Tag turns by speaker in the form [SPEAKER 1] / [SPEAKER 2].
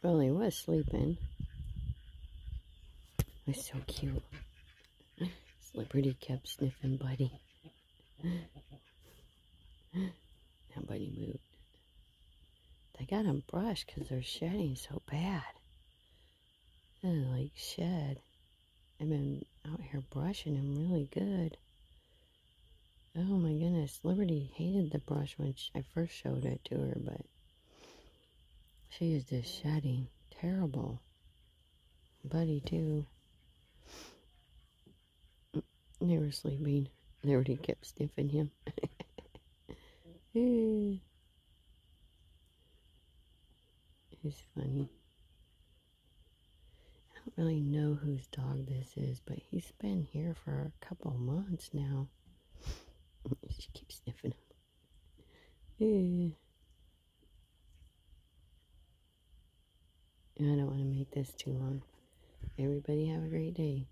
[SPEAKER 1] Well, he was sleeping. It was so cute. Liberty kept sniffing Buddy. Now Buddy moved. They got him brushed because they're shedding so bad. And like shed. I've been out here brushing him really good. Oh my goodness, Liberty hated the brush when I first showed it to her, but she is just shedding. Terrible. Buddy too. They were sleeping. Liberty kept sniffing him. It's funny. I don't really know whose dog this is, but he's been here for a couple months now. She keeps sniffing him. I don't want to make this too long. Everybody have a great day.